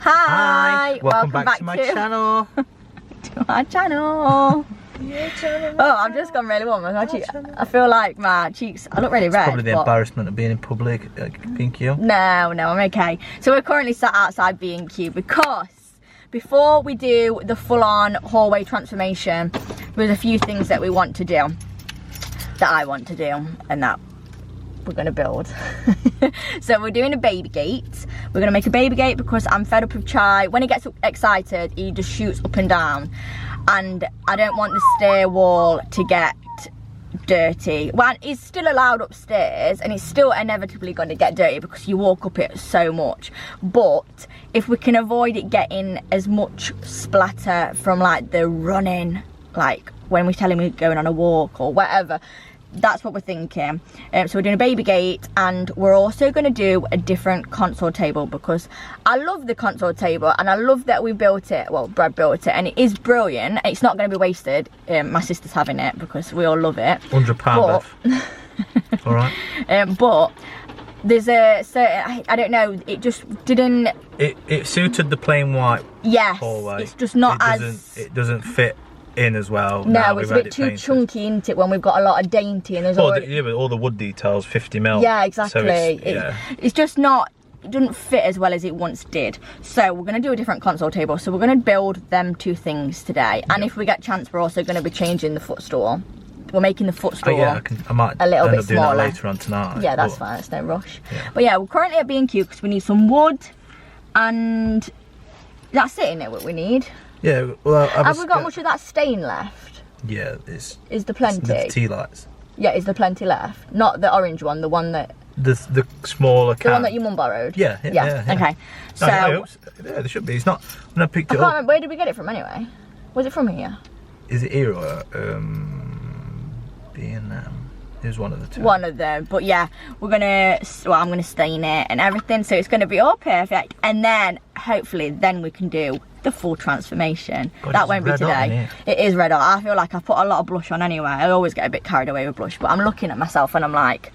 Hi, welcome back to my channel. To our channel. Oh, I've just gone really warm. I feel like my cheeks, I look really red. Probably the embarrassment of being in public, B&Q. No, I'm okay. So we're currently sat outside B&Q because before we do the full-on hallway transformation, there's a few things that we want to do, that I want to do, and that we're gonna build. So we're doing a baby gate. We're gonna make a baby gate because I'm fed up of Chai. When he gets excited, he just shoots up and down, and I don't want the stair wall to get dirty. Well, it's still allowed upstairs and it's still inevitably going to get dirty because you walk up it so much, but if we can avoid it getting as much splatter from like the running, like when we tell him we're going on a walk or whatever, that's what we're thinking. So we're doing a baby gate, and we're also going to do a different console table because I love the console table and I love that we built it. Well, Brad built it and it is brilliant. It's not going to be wasted. My sister's having it because we all love it. £100. All right. But there's a certain, I don't know, it just didn't. It suited the plain white. Yes. Hallway. It's just not as. It doesn't fit in as well. No, it's a bit too chunky, isn't it, when we've got a lot of dainty and there's all the wood details 50mm. Yeah, exactly. So it's just not, it doesn't fit as well as it once did. So we're going to do a different console table. So we're going to build them two things today, and if we get a chance, we're also going to be changing the footstool. We're making the footstool I might a little end bit up doing smaller that later on tonight. Yeah, that's fine, it's no rush. Yeah. But yeah, we're currently at B&Q because we need some wood, and that's it, innit, what we need. Yeah, well, have we got much of that stain left? Yeah, is there plenty? The tea lights. Yeah, is there plenty left? Not the orange one, the one that... The smaller can. The one that your mum borrowed? Yeah. Okay. So... yeah, there should be. It's not... When I picked it up... Remember, where did we get it from anyway? Was it from here? Is it here or... It was one of the two. One of them. But yeah, we're gonna... Well, I'm gonna stain it and everything, so it's gonna be all perfect. And then, hopefully, then we can do the full transformation. God, that won't be today. It is red hot. I feel like I've put a lot of blush on anyway. I always get a bit carried away with blush, but I'm looking at myself and I'm like,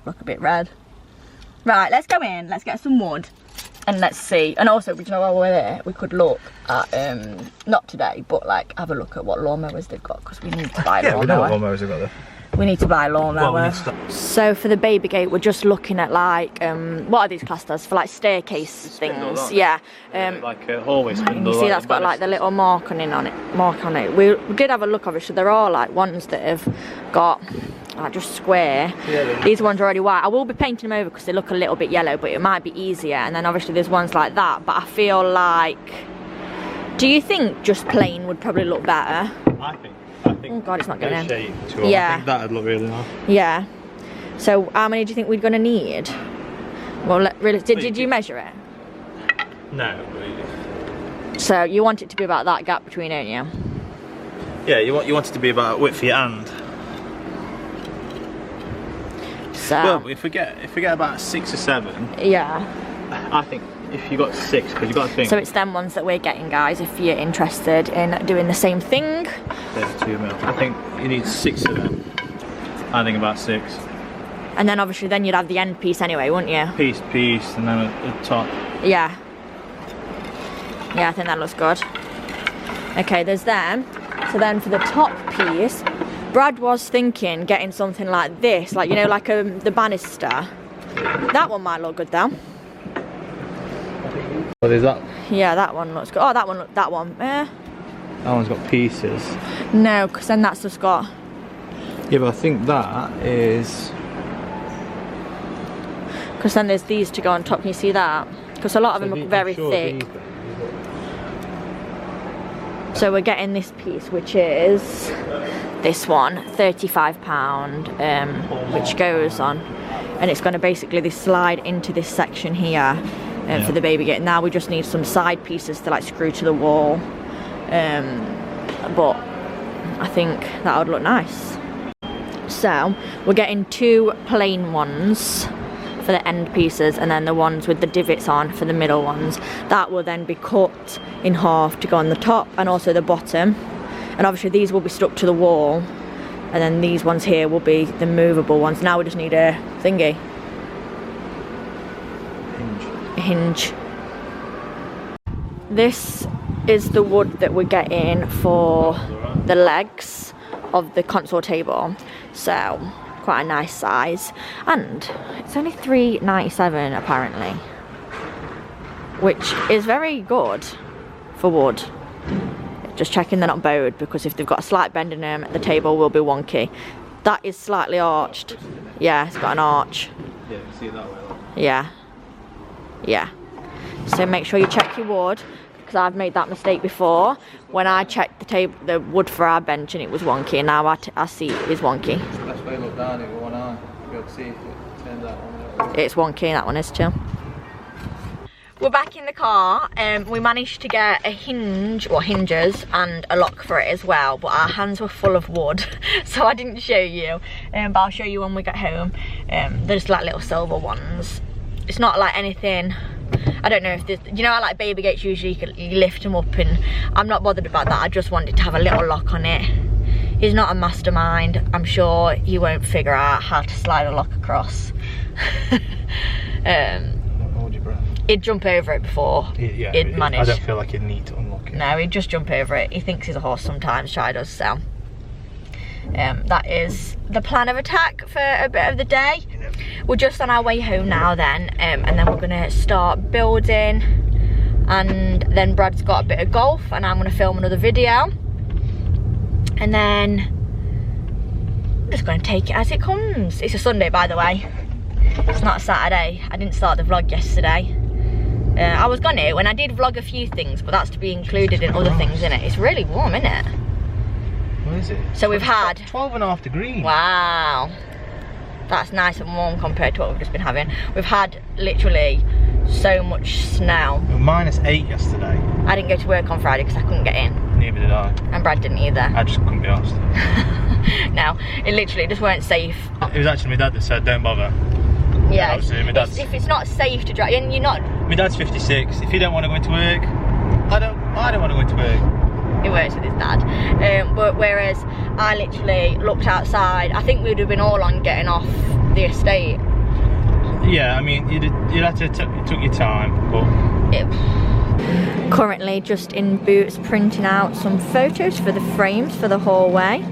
look a bit red. Right, let's go in, let's get some wood and let's see. And also, you know, while we're there, we could look at not today, but like have a look at what lawnmowers they've got, because we need to buy a lawnmower. Yeah, we know what lawnmowers they've got there. We need to buy a lawnmower. Well, so for the baby gate, we're just looking at like, what are these classed as? For like staircase things. Yeah. Like a hallway spindle. You see that's got like the little mark on it. We did have a look, obviously. There are like ones that have got like just square. Yeah, these ones are already white. I will be painting them over because they look a little bit yellow, but it might be easier. And then obviously there's ones like that. But I feel like, do you think just plain would probably look better? I think. Oh God, it's not going in. Yeah. I think that'd look really nice. Yeah. So how many do you think we're going to need? Well, really, did you measure it? No, really. So you want it to be about that gap between, don't you? Yeah, you want it to be about width for your hand. So. Well, if we get about 6 or 7. Yeah. I think if you got 6, because you got to think. So it's them ones that we're getting, guys. If you're interested in doing the same thing. There's 2mm. I think you need 6 of them. I think about 6. And then obviously then you'd have the end piece anyway, wouldn't you? Piece, and then at the top. Yeah. Yeah, I think that looks good. Okay, there's them. So then for the top piece, Brad was thinking getting something like this, like, you know, like the banister. That one might look good though. What is that? Yeah, that one looks good. Oh, that one. That one's got pieces. No, because then that's just got... Yeah, but I think that is... Because then there's these to go on top. Can you see that? Because a lot of them are very thick. So we're getting this piece, which is this one, £35, which goes on. And it's going to basically slide into this section here. For the baby gate. Now we just need some side pieces to like screw to the wall, but I think that would look nice. So we're getting 2 plain ones for the end pieces, and then the ones with the divots on for the middle ones. That will then be cut in half to go on the top and also the bottom, and obviously these will be stuck to the wall, and then these ones here will be the movable ones. Now we just need a thingy. Hinge. this is the wood that we're getting for the legs of the console table. So quite a nice size, and it's only $3.97 apparently, which is very good for wood. Just checking they're not bowed, because if they've got a slight bend in them, the table will be wonky. That is slightly arched. Yeah, it's got an arch. Yeah, you can see it that way. Yeah. Yeah. So make sure you check your wood, because I've made that mistake before. When I checked the wood for our bench and it was wonky, and now I see it is wonky. Best way to look down it with one eye. You'll be able to see if it turns out one way. It's wonky, that one is too. We're back in the car. We managed to get a hinge, or hinges, and a lock for it as well, but our hands were full of wood, so I didn't show you. But I'll show you when we get home. They're just like little silver ones. It's not like anything. I don't know if this, you know how like baby gates usually you lift them up, and I'm not bothered about that. I just wanted to have a little lock on it. He's not a mastermind. I'm sure he won't figure out how to slide a lock across. Hold your breath. He'd jump over it before he'd manage. I don't feel like he'd need to unlock it. No, he'd just jump over it. He thinks he's a horse sometimes, Chai does, so. That is the plan of attack for a bit of the day. Yep. We're just on our way home now then, and then we're gonna start building, and then Brad's got a bit of golf, and I'm gonna film another video, and then I'm just gonna take it as it comes. It's a Sunday, by the way. It's not a Saturday. I didn't start the vlog yesterday. I was gonna, and I did vlog a few things, but that's to be included in other things, innit? It's really warm, innit? What is it? So we've had 12.5 degrees. Wow, that's nice and warm compared to what we've just been having. We've had literally so much snow. It was -8 yesterday. I didn't go to work on Friday because I couldn't get in. Neither did I. And Brad didn't either. I just couldn't be asked. No, it literally just weren't safe. It was actually my dad that said don't bother. Yeah, if it's not safe to drive, and you're not. My dad's 56. If he don't want to go into work, I don't want to go into work. He works with his dad, but whereas I literally looked outside, I think we'd have been all on getting off the estate. Yeah, I mean, you'd have to you took your time, but. Currently just in Boots printing out some photos for the frames for the hallway.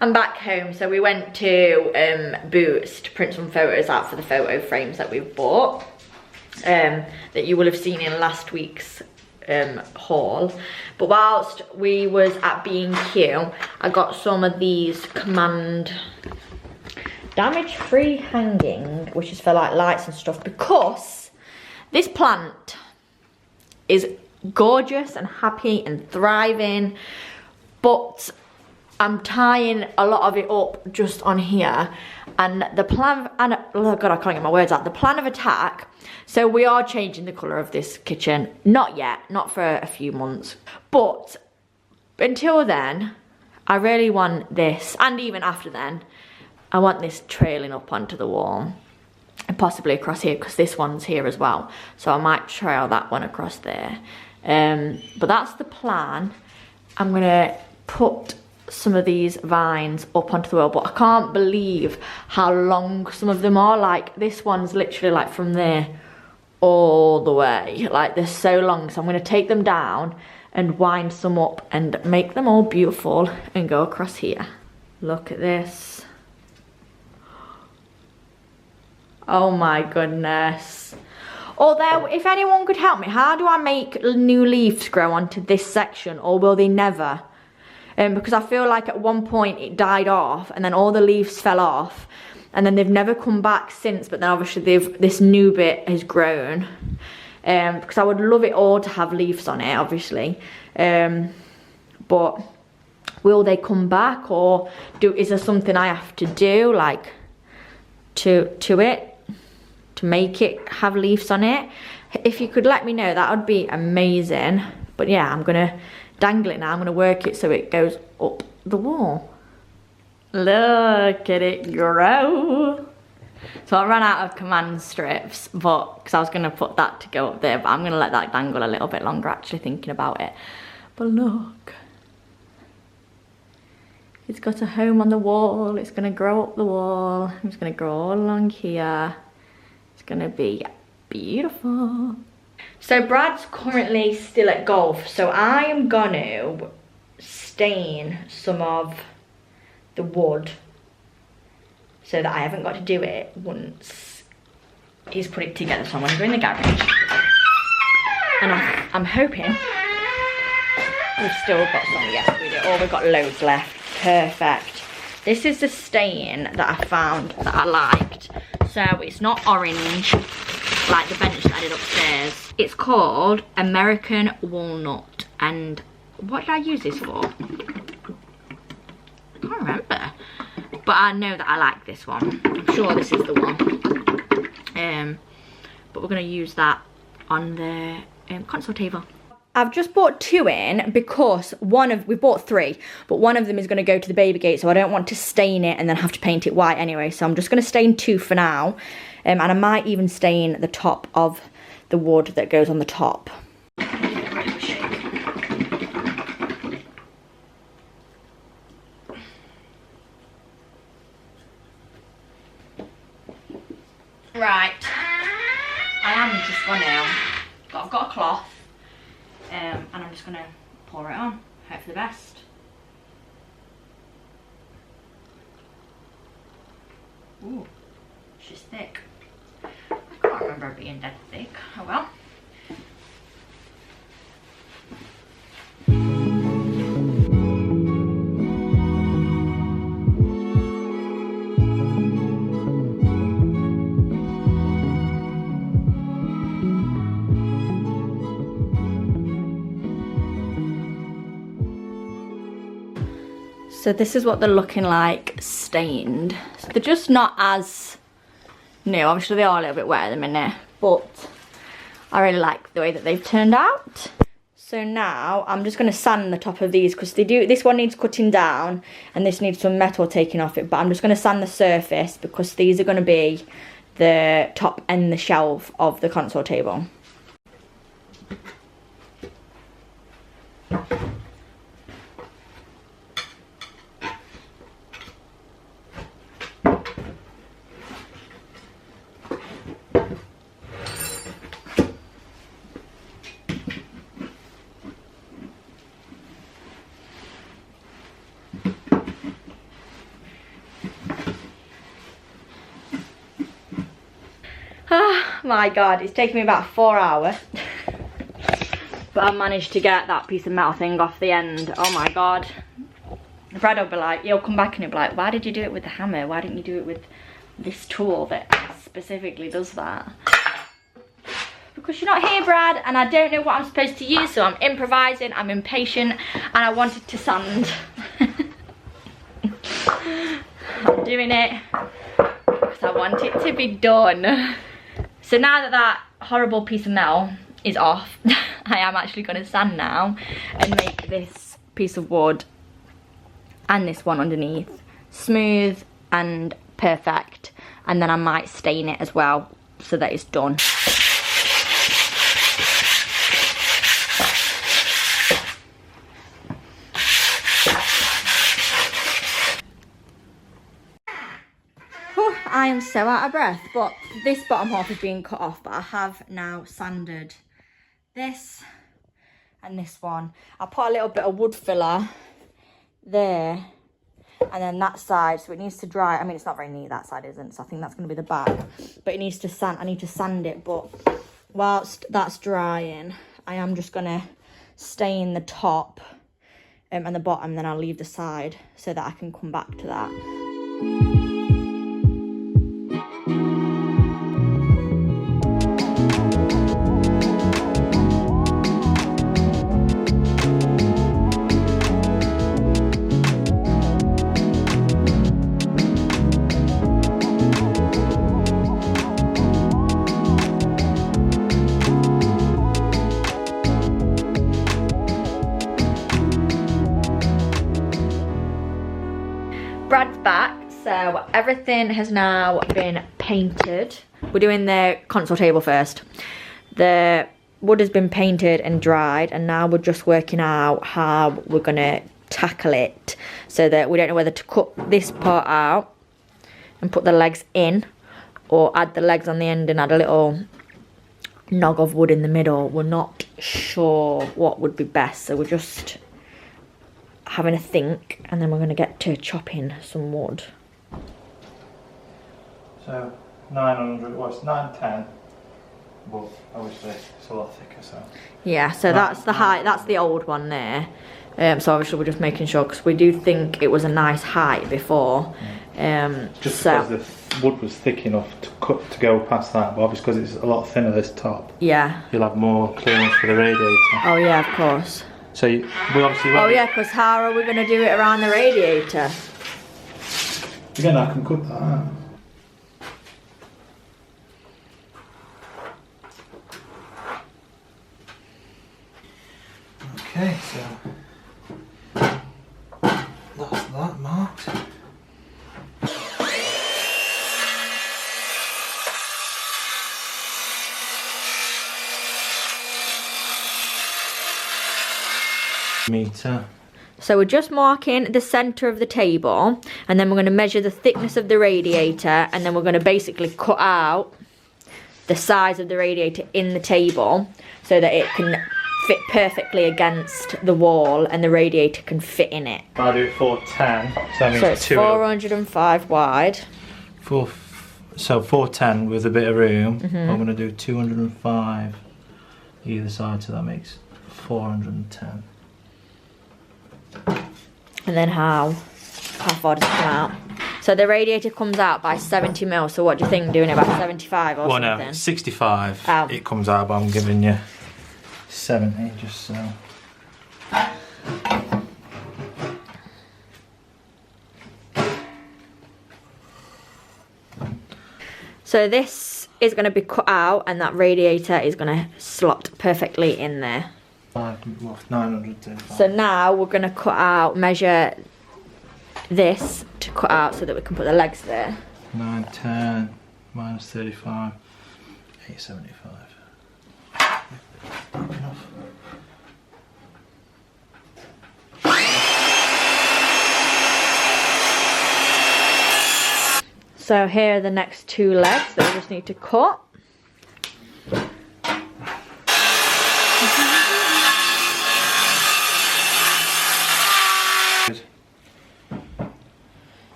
I'm back home, so we went to Boots to print some photos out for the photo frames that we've bought, that you will have seen in last week's haul. But whilst we was at B&Q, I got some of these Command damage-free hanging, which is for like lights and stuff, because this plant is gorgeous and happy and thriving, but I'm tying a lot of it up just on here, and the plan, and oh god, I can't get my words out, the plan of attack. So we are changing the colour of this kitchen. Not yet, not for a few months, but until then I really want this, and even after then I want this trailing up onto the wall and possibly across here, because this one's here as well, so I might trail that one across there. But that's the plan. I'm gonna put some of these vines up onto the wall, but I can't believe how long some of them are. Like this one's literally like from there all the way, like they're so long. So I'm going to take them down and wind some up and make them all beautiful and go across here. Look at this. Oh my goodness. Although, if anyone could help me, how do I make new leaves grow onto this section, or will they never? Because I feel like at one point it died off and then all the leaves fell off, and then they've never come back since, but then obviously this new bit has grown. Because I would love it all to have leaves on it, obviously. But will they come back, or is there something I have to do, like to it, to make it have leaves on it? If you could let me know, that would be amazing. But yeah, I'm gonna dangle it now. I'm gonna work it so it goes up the wall. Look at it grow. So I ran out of command strips, but because I was gonna put that to go up there, but I'm gonna let that dangle a little bit longer, actually thinking about it. But look, it's got a home on the wall. It's gonna grow up the wall. It's gonna grow all along here. It's gonna be beautiful. So Brad's currently still at golf, so I am gonna stain some of the wood so that I haven't got to do it once he's put it together. So I'm gonna go in the garage, and I'm hoping we've still got some. Yes, we do. Oh, we've got loads left. Perfect. This is the stain that I found that I liked. So it's not orange like the bench that I did upstairs. It's called American Walnut. And what did I use this for? I can't remember. But I know that I like this one. I'm sure this is the one. But we're going to use that on the console table. I've just bought 2 in because we bought 3, but one of them is going to go to the baby gate, so I don't want to stain it and then have to paint it white anyway. So I'm just going to stain 2 for now, and I might even stain the top of the wood that goes on the top. Right, I am just gonna, I've got a cloth. And I'm just going to pour it on, hope for the best. Ooh, she's thick. I can't remember it being dead thick. Oh well. So this is what they're looking like stained. So they're just not as new. Obviously they are a little bit wet at the minute, but I really like the way that they've turned out. So now I'm just going to sand the top of these because this one needs cutting down and this needs some metal taken off it. But I'm just going to sand the surface because these are going to be the top and the shelf of the console table. Oh my god, it's taken me about 4 hours. But I managed to get that piece of metal thing off the end. Oh my god. Brad will be like, he'll come back and he'll be like, why did you do it with the hammer? Why didn't you do it with this tool that specifically does that? Because you're not here, Brad, and I don't know what I'm supposed to use, so I'm improvising, I'm impatient, and I wanted to sand. I'm doing it because I want it to be done. So now that that horrible piece of metal is off, I am actually going to sand now and make this piece of wood and this one underneath smooth and perfect, and then I might stain it as well so that it's done. I am so out of breath, but this bottom half is being cut off, but I have now sanded this and this one. I put a little bit of wood filler there and then that side, so it needs to dry. I mean, it's not very neat, that side isn't, so I think that's going to be the back, but it needs to sand. I need to sand it, but whilst that's drying, I am just going to stain the top and the bottom, then I'll leave the side so that I can come back to that. Brad's back, so everything has now been painted. We're doing the console table first. The wood has been painted and dried, and now we're just working out how we're gonna tackle it so that we don't know whether to cut this part out and put the legs in, or add the legs on the end and add a little nog of wood in the middle. We're not sure what would be best, so we're just having a think, and then we're going to get to chopping some wood. So 900, well, it's 910, but obviously it's a lot thicker, so. Yeah, so that's the height, that's the old one there. So obviously we're just making sure, because we do think it was a nice height before. Just because the wood was thick enough to cut to go past that, but obviously because it's a lot thinner this top. Yeah. You'll have more clearance for the radiator. Oh yeah, of course. So we obviously. Oh yeah, because how are we going to do it around the radiator? Again, I can cut that out. Okay, so that's that marked. Meter. So we're just marking the centre of the table, and then we're going to measure the thickness of the radiator, and then we're going to basically cut out the size of the radiator in the table so that it can fit perfectly against the wall and the radiator can fit in it. I'll do it 410. So, It's 405 wide. So 410 with a bit of room. I'm going to do 205 either side, so that makes 410. And then how far does it come out? So the radiator comes out by 70 mil. So what do you think, doing it by 75 or something? No, 65 Oh. it comes out, but I'm giving you 70 just so. So this is going to be cut out, and that radiator is going to slot perfectly in there. 900. So now we're going to cut out, measure this to cut out so that we can put the legs there. 910 minus 35, 875. Enough. So here are the next two legs that we just need to cut.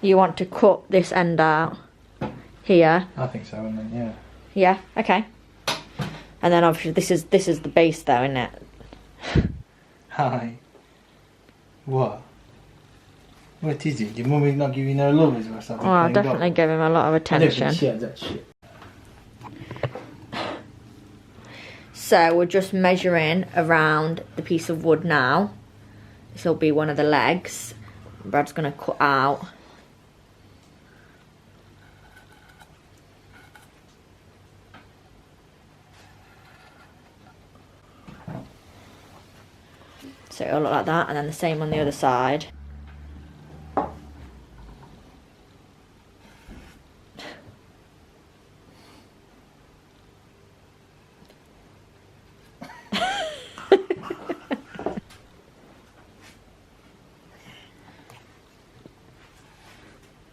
You want to cut this end out here. I think so, and then yeah. Yeah, okay. And then obviously this is the base though, isn't it? Hi. What? What is it? Your mummy's not giving no love, is or something? Oh, I'll definitely give him a lot of attention. Yeah, that shit. So we're just measuring around the piece of wood now. This will be one of the legs. Brad's going to cut out. So it'll look like that, and then the same on the other side.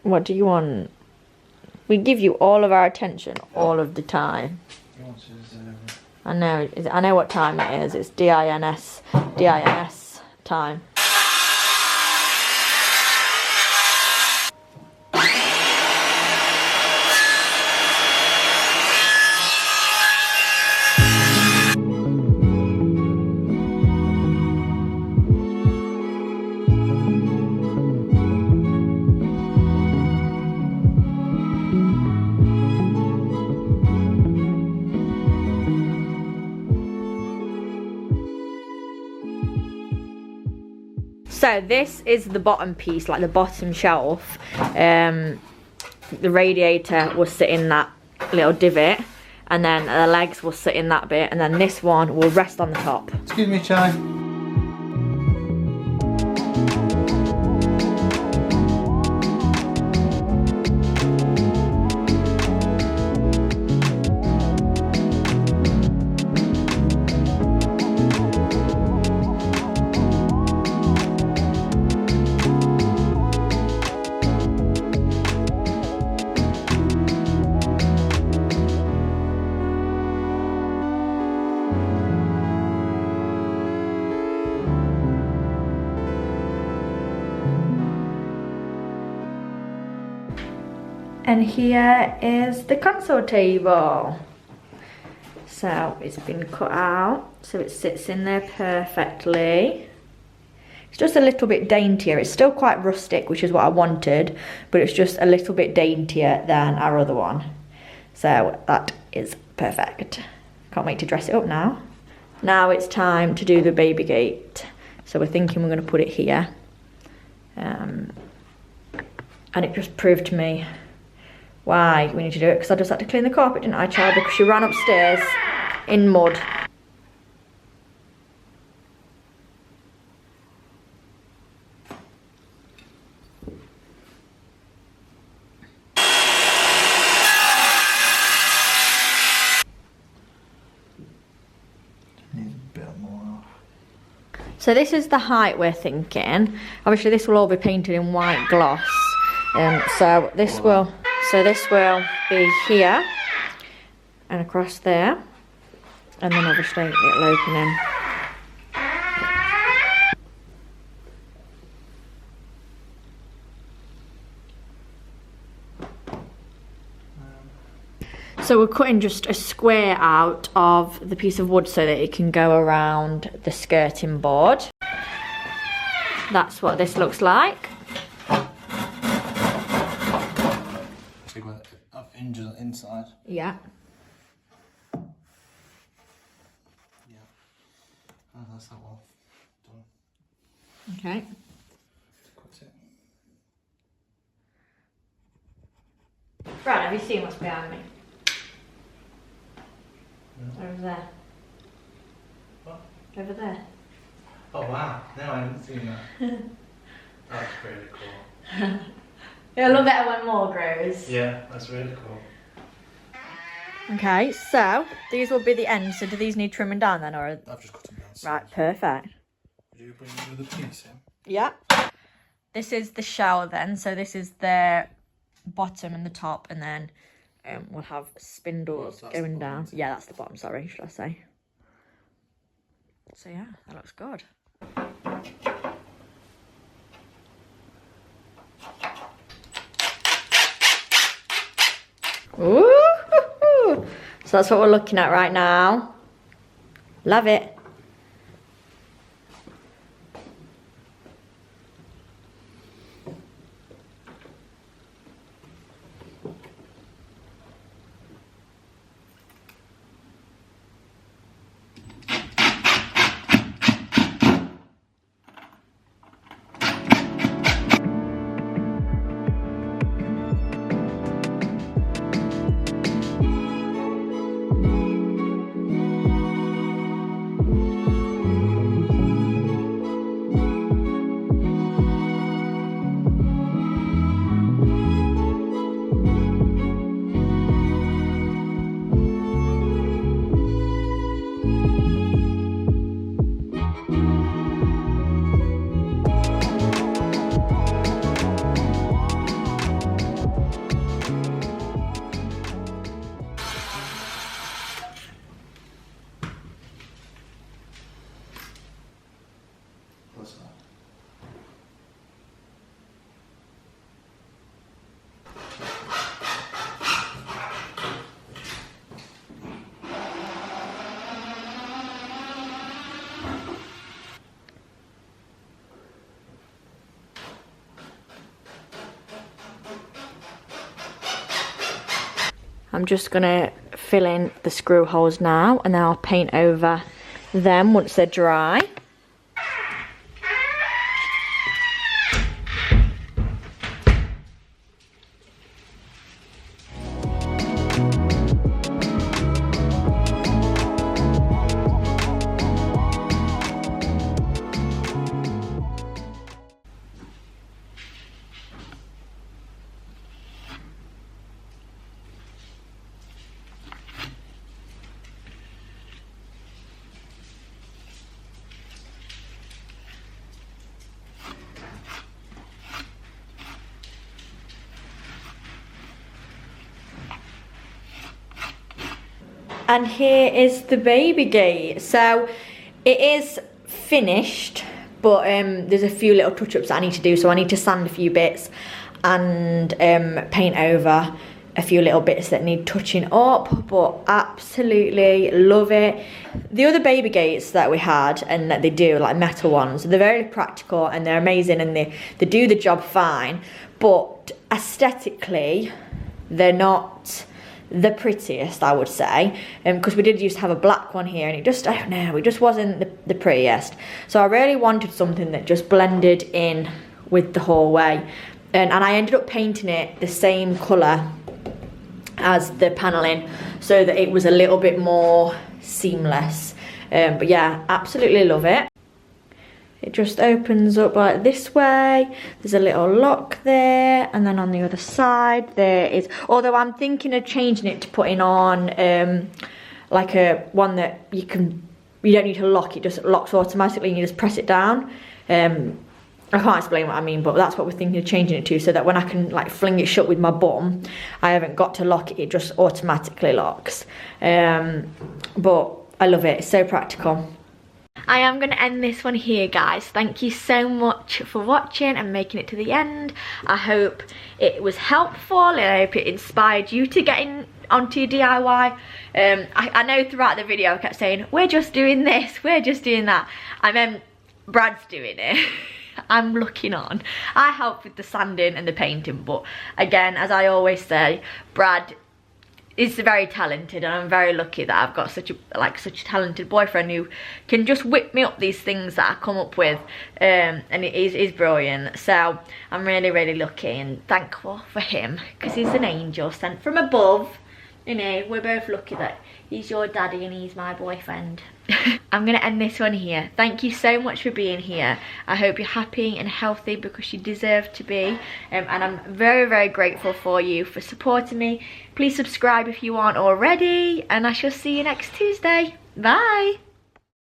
What do you want? We give you all of our attention all of the time. I know what time it is. It's DINS time. So this is the bottom piece, like the bottom shelf. The radiator will sit in that little divot, and then the legs will sit in that bit, and then this one will rest on the top. Excuse me, Chai. And here is the console table. So it's been cut out, so it sits in there perfectly. It's just a little bit daintier. It's still quite rustic, which is what I wanted, but it's just a little bit daintier than our other one. So that is perfect. Can't wait to dress it up now. Now it's time to do the baby gate. So we're thinking we're going to put it here. And it just proved to me why we need to do it, because I just had to clean the carpet, didn't I, child? Because she ran upstairs in mud. So this is the height we're thinking. Obviously this will all be painted in white gloss. So this will be here and across there, and then obviously it'll open in. So we're cutting just a square out of the piece of wood so that it can go around the skirting board. That's what this looks like. So you've got hinges inside. Yeah. Yeah. Oh, that's that one done. Okay. Cut it. Brad, have you seen what's behind me? Over there. What? Over there. Oh wow, no I haven't seen that. That's really cool. It'll look better when more grows. Yeah, that's really cool. Okay, so these will be the ends. So do these need trimming down then, or? I've just cut them down. Right, perfect. Did you bring the other piece in? Yeah. This is the shower then. So this is the bottom and the top, and then we'll have spindles going down. Yeah, that's the bottom, sorry, should I say. So yeah, that looks good. Ooh! So that's what we're looking at right now. Love it. I'm just gonna fill in the screw holes now, and then I'll paint over them once they're dry. And here is the baby gate. So it is finished, but there's a few little touch-ups that I need to do. So I need to sand a few bits, and paint over a few little bits that need touching up, but absolutely love it. The other baby gates that we had and that they do, like metal ones, they're very practical and they're amazing and they do the job fine, but aesthetically they're not the prettiest, I would say, because we did used to have a black one here and it just, I don't know, it just wasn't the prettiest. So I really wanted something that just blended in with the hallway, and I ended up painting it the same colour as the paneling so that it was a little bit more seamless. But yeah, absolutely love it. It just opens up like this way. There's a little lock there, and then on the other side there is, although I'm thinking of changing it to putting on like a one that you don't need to lock, it just locks automatically and you just press it down. I can't explain what I mean, but that's what we're thinking of changing it to, so that when I can like fling it shut with my bum, I haven't got to lock it, it just automatically locks. But I love it, it's so practical. I am going to end this one here, guys. Thank you so much for watching and making it to the end. I hope it was helpful and I hope it inspired you to get onto your DIY. I know throughout the video I kept saying, we're just doing this, we're just doing that. I meant Brad's doing it. I'm looking on. I help with the sanding and the painting, but again, as I always say, Brad is very talented and I'm very lucky that I've got such a talented boyfriend who can just whip me up these things that I come up with, and it is brilliant. So I'm really lucky and thankful for him, because he's an angel sent from above. You know, we're both lucky that he's your daddy and he's my boyfriend. I'm going to end this one here. Thank you so much for being here. I hope you're happy and healthy, because you deserve to be. And I'm very grateful for you for supporting me. Please subscribe if you aren't already. And I shall see you next Tuesday. Bye.